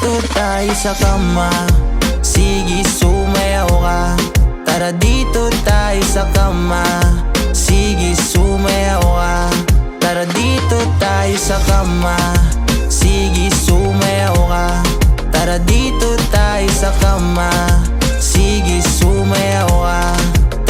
dito tayo sa kama. Sige, sumayaw ka. Tara dito tayo sa kama. Sige, sumayaw ka. Tara dito tayo sa kama. Sige, sumayaw ka. Tara dito tayo sa kama. Sige, sumayaw ka.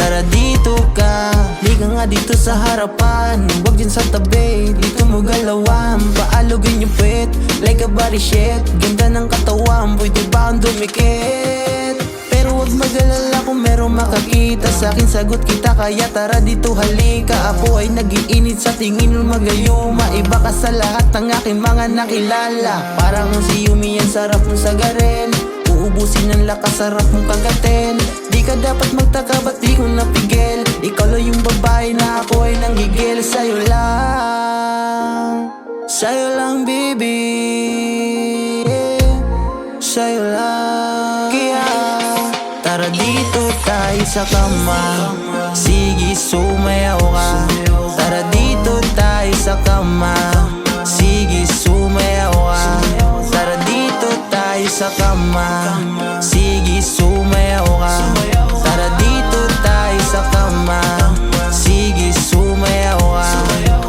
Tara dito ka. Liga nga dito sa harapan, wag dyan sa tabi. Dito mo galawan, paalugin yung pet. Like a body shit, ganda ng katawan. Pwede ba akong dumikit? Pero wag mag-alala kung merong makakita sa akin, sagot kita, kaya tara dito halika. Ako ay nag-iinit sa tingin mo magayuma. Iba ka sa lahat ng aking mga nakilala. Parang si Yumi, ang sarap mong sagarin. Uubusin ng lakas, sarap mong kagatin. Di ka dapat magtaka, ba't di ko napigil? Ikaw lang yung babae na ako ay nanggigil. Sa'yo lang, sa'yo lang baby, sa'yo lang. Kaya tara dito tayo sa kama. Sige, sumayaw ka. Tara dito tayo sa kama. Sige, sumayaw ka. Tara dito tayo sa kama. Sige, sumayaw ka. Tara dito tayo sa kama. Sige, sumayaw ka.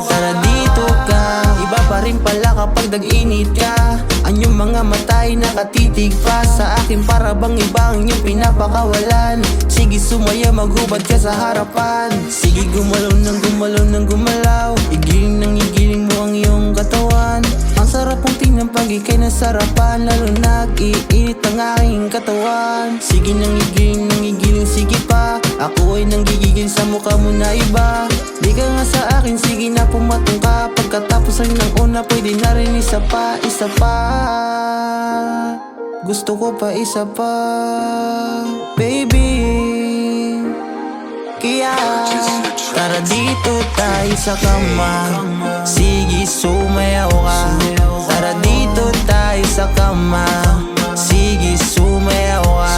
Tara dito ka. Iba pa rin pala kapag nag-init ka. Anyong mga mata ay nakatitig pa sa akin, para bang iba ang iyong pinapakawalan. Sige, sumaya, maghubad ka sa harapan. Sige, gumalaw ng gumalaw. Igiling ng igiling mo ang iyong katawan. Ang sarap mong tingnan pag ikay nasarapan, lalo nag-iinit ang aking katawan. Sige, ng igiling, sige pa. Ako ay nanggigigil sa mukha mo na iba. Di ka nga sa akin, sige na pumatong ka. Pagkatapos lang ng una, pwede na rin isa pa, isa pa. Gusto ko pa isa pa, baby. Kaya tara dito tayo sa kama. Sige, sumayaw ka. Tara dito tayo sa kama. Sige, sumayaw ka.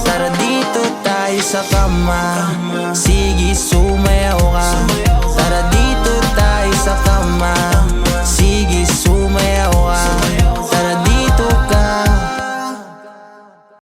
Tara dito tayo sa kama.